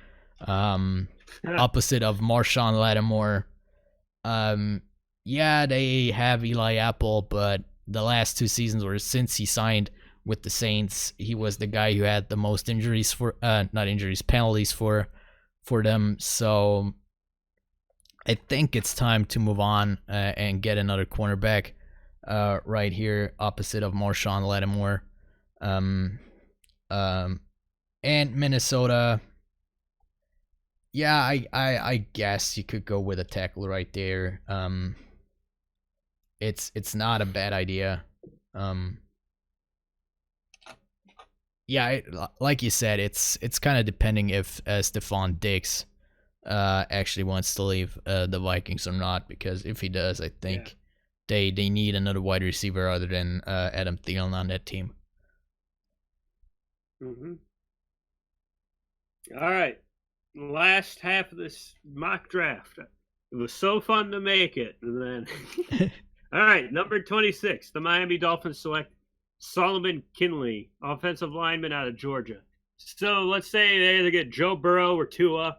Opposite of Marshawn Lattimore. Yeah, they have Eli Apple, but the last 2 seasons, or since he signed with the Saints, he was the guy who had the most injuries penalties for them. So I think it's time to move on and get another cornerback right here, opposite of Marshawn Lattimore. And Minnesota, yeah, I guess you could go with a tackle right there. It's not a bad idea. Yeah, like you said, it's kind of depending if Stephon Diggs actually wants to leave the Vikings or not, because if he does, I think they need another wide receiver other than Adam Thielen on that team. All right. Last half of this mock draft. It was so fun to make it. And then all right, number 26, the Miami Dolphins select Solomon Kinley, offensive lineman out of Georgia. So let's say they either get Joe Burrow or Tua.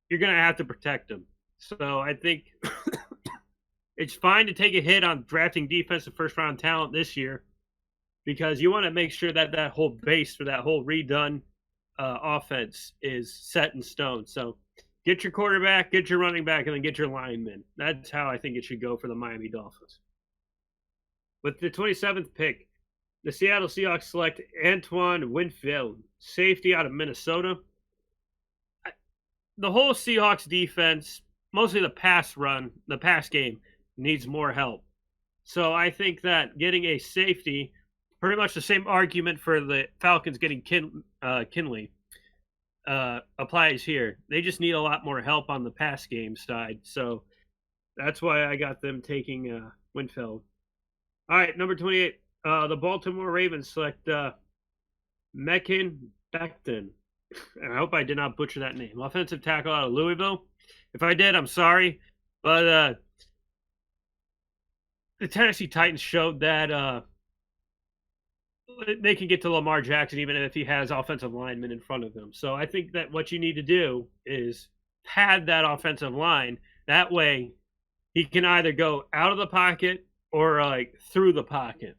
You're going to have to protect them. So I think it's fine to take a hit on drafting defensive first-round talent this year, because you want to make sure that that whole base for that whole redone offense is set in stone. So get your quarterback, get your running back, and then get your lineman. That's how I think it should go for the Miami Dolphins. With the 27th pick, the Seattle Seahawks select Antoine Winfield, safety out of Minnesota. The whole Seahawks defense, mostly the pass game, needs more help. So I think that getting a safety, pretty much the same argument for the Falcons getting Kinley, applies here. They just need a lot more help on the pass game side. So that's why I got them taking Winfield. All right, number 28. The Baltimore Ravens select Mekin Becton. I hope I did not butcher that name. Offensive tackle out of Louisville. If I did, I'm sorry. But the Tennessee Titans showed that they can get to Lamar Jackson even if he has offensive linemen in front of him. So I think that what you need to do is pad that offensive line. That way he can either go out of the pocket or like through the pocket.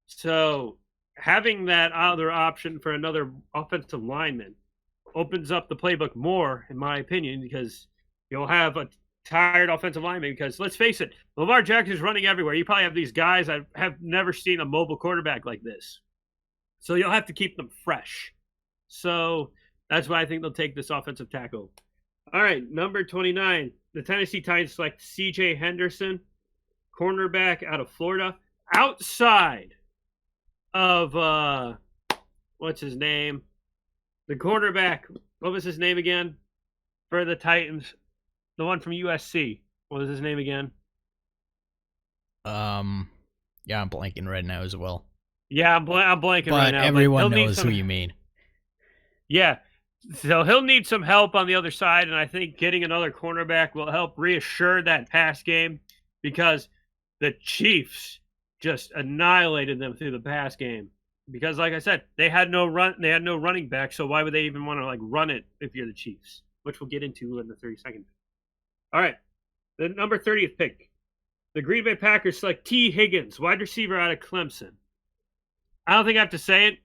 So having that other option for another offensive lineman opens up the playbook more, in my opinion, because you'll have a tired offensive lineman. Because let's face it, Lamar Jackson is running everywhere. You probably have these guys. I have never seen a mobile quarterback like this. So you'll have to keep them fresh. So that's why I think they'll take this offensive tackle. All right, number 29. The Tennessee Titans select C.J. Henderson, cornerback out of Florida, outside of what's his name? The cornerback. What was his name again? For the Titans, the one from USC. What was his name again? Yeah, I'm blanking right now as well. Yeah, I'm blanking right now. But everyone knows who you mean. Yeah, so he'll need some help on the other side, and I think getting another cornerback will help reassure that pass game. because the Chiefs just annihilated them through the pass game. Because, like I said, they had no running back, so why would they even want to run it if you're the Chiefs? Which we'll get into in the 32nd. All right, the number 30th pick. The Green Bay Packers select T. Higgins, wide receiver out of Clemson. I don't think I have to say it.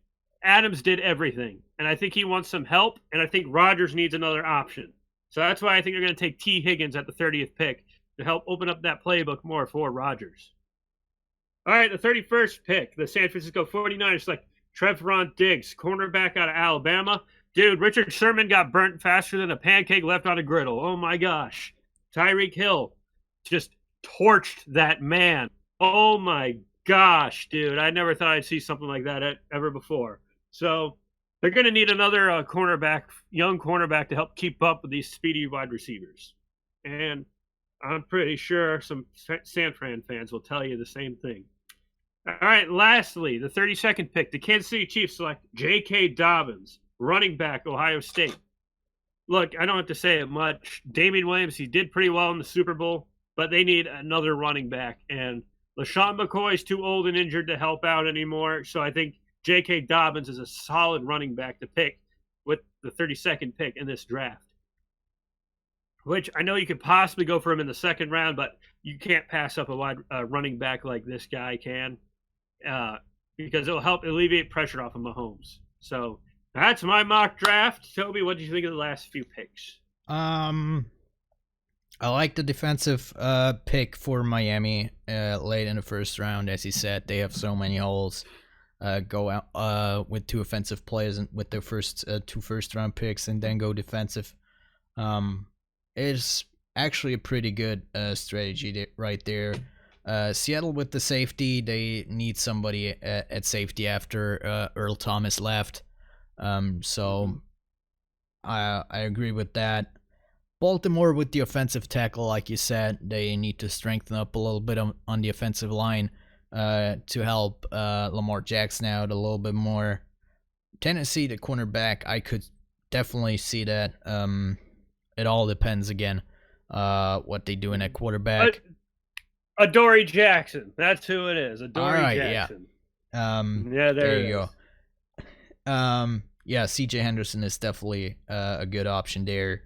Adams did everything, and I think he wants some help, and I think Rodgers needs another option. So that's why I think they're going to take T. Higgins at the 30th pick to help open up that playbook more for Rodgers. All right, the 31st pick, the San Francisco 49ers select Trevon Diggs, cornerback out of Alabama. Dude, Richard Sherman got burnt faster than a pancake left on a griddle. Oh, my gosh. Tyreek Hill just torched that man. Oh, my gosh, dude. I never thought I'd see something like that ever before. So they're going to need another young cornerback to help keep up with these speedy wide receivers. And I'm pretty sure some San Fran fans will tell you the same thing. All right, lastly, the 32nd pick, the Kansas City Chiefs select J.K. Dobbins, running back, Ohio State. Look, I don't have to say it much. Damian Williams, he did pretty well in the Super Bowl, but they need another running back. And LaShawn McCoy's too old and injured to help out anymore, so I think J.K. Dobbins is a solid running back to pick with the 32nd pick in this draft. Which I know you could possibly go for him in the second round, but you can't pass up a running back like this guy can. Because it'll help alleviate pressure off of Mahomes. So that's my mock draft. Toby, what did you think of the last few picks? I like the defensive pick for Miami late in the first round. As you said, they have so many holes. Go out with two offensive players and with their two first round picks, and then go defensive. It's actually a pretty good strategy right there. Seattle with the safety, they need somebody at safety after Earl Thomas left. So I agree with that. Baltimore with the offensive tackle, like you said, they need to strengthen up a little bit on the offensive line to help Lamar Jackson out a little bit more. Tennessee, the cornerback, I could definitely see that. It all depends again what they do in at quarterback. Adoree Jackson. That's who it is. Adoree Jackson. Yeah. There you go. Yeah, CJ Henderson is definitely a good option there.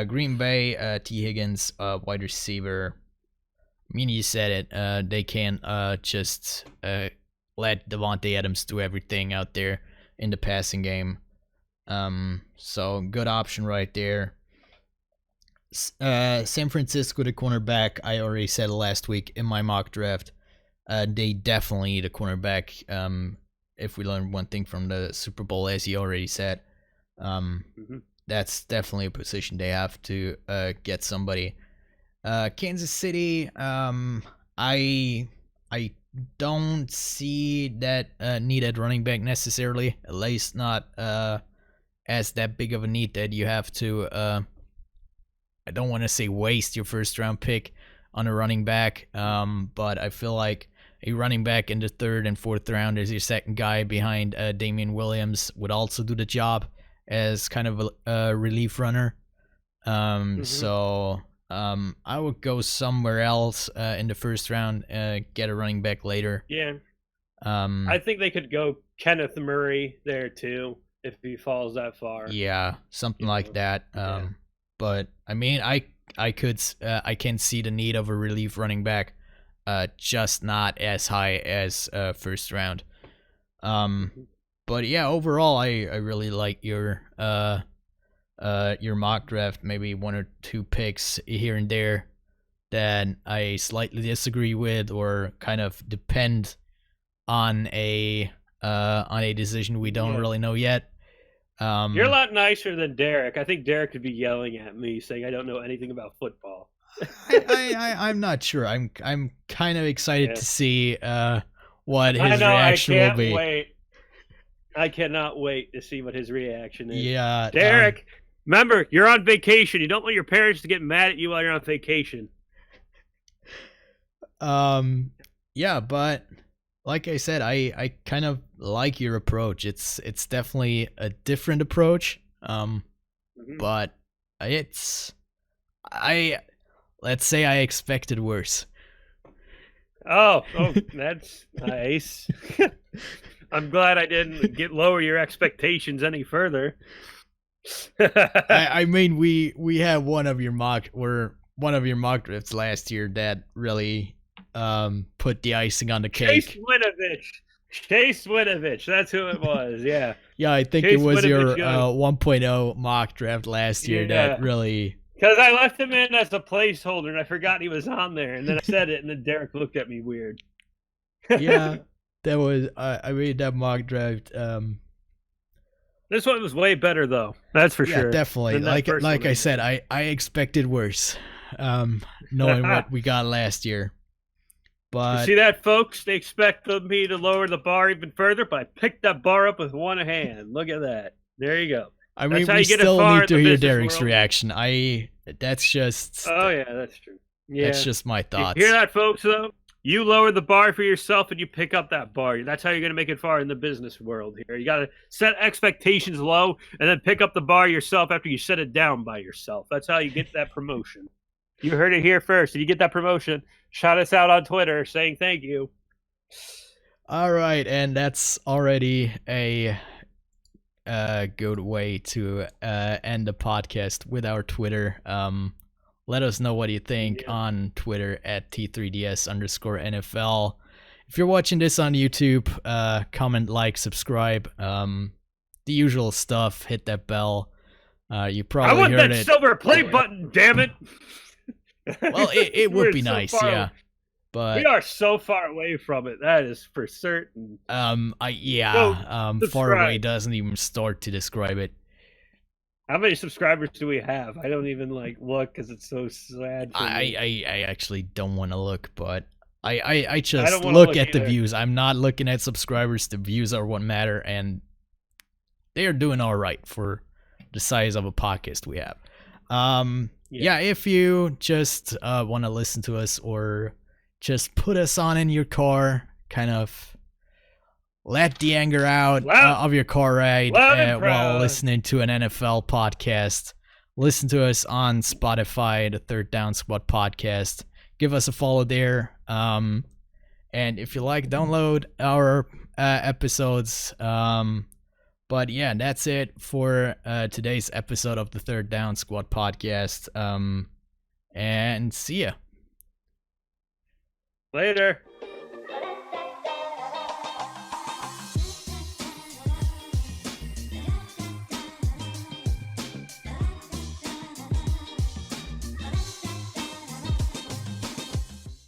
Green Bay, T. Higgins, wide receiver. I mean, you said it. They can't just let Devontae Adams do everything out there in the passing game. So good option right there. San Francisco, the cornerback, I already said last week in my mock draft. They definitely need a cornerback. If we learn one thing from the Super Bowl, as you already said, that's definitely a position they have to get somebody. Kansas City, I don't see that needed running back necessarily, at least not as that big of a need that you have to. I don't want to say waste your first round pick on a running back, but I feel like a running back in the third and fourth round as your second guy behind Damian Williams would also do the job as kind of a relief runner. So I would go somewhere else in the first round, get a running back later. Yeah. I think they could go Kenneth Murray there too if he falls that far. Yeah, something like that. But I mean, I can see the need of a relief running back, just not as high as first round. But yeah, overall, I really like your mock draft. Maybe one or two picks here and there that I slightly disagree with, or kind of depend on a decision we don't really know yet. You're a lot nicer than Derek. I think Derek could be yelling at me saying I don't know anything about football. I'm not sure. I'm kind of excited to see what his reaction will be. Wait. I cannot wait to see what his reaction is. Yeah, Derek, remember, you're on vacation. You don't want your parents to get mad at you while you're on vacation. Yeah, but like I said, I kind of like your approach. It's definitely a different approach. But let's say I expected worse. Oh, that's nice. I'm glad I didn't lower your expectations any further. I mean, we had one of your mock drafts last year that really put the icing on the cake. Chase Winovich, that's who it was. Yeah. Yeah, I think Chase it was your Winovich 1.0 mock draft last year that really. Because I left him in as a placeholder, and I forgot he was on there, and then I said it, and then Derek looked at me weird. Yeah, that was I made that mock draft. This one was way better, though. That's for sure. Yeah, definitely. Like I said, I expected worse, knowing what we got last year. But you see that, folks? They expect me to lower the bar even further, but I picked that bar up with one hand. Look at that. There you go. I mean, we still need to hear Derek's reaction. That's just. Oh yeah, that's true. Yeah, that's just my thoughts. You hear that, folks? Though you lower the bar for yourself and you pick up that bar. That's how you're gonna make it far in the business world. Here, you gotta set expectations low and then pick up the bar yourself after you set it down by yourself. That's how you get that promotion. You heard it here first. If you get that promotion, shout us out on Twitter saying thank you. All right, and that's already a good way to end the podcast with our Twitter. Let us know what you think on Twitter at T3DS_NFL. If you're watching this on YouTube, comment, like, subscribe, the usual stuff. Hit that bell. You probably heard it. I want that silver play button, damn it. Well, it would be nice, yeah. But we are so far away from it. That is for certain. Far away doesn't even start to describe it. How many subscribers do we have? I don't even look because it's so sad. I actually don't want to look, but I just look at the views. I'm not looking at subscribers. The views are what matter, and they are doing all right for the size of a podcast we have. Yeah, if you just want to listen to us or just put us on in your car, kind of let the anger out of your car ride while listening to an NFL podcast. Listen to us on Spotify, the Third Down Squad podcast. Give us a follow there. And if you like, download our episodes. But yeah, that's it for today's episode of the Third Down Squad podcast. And see ya. Later.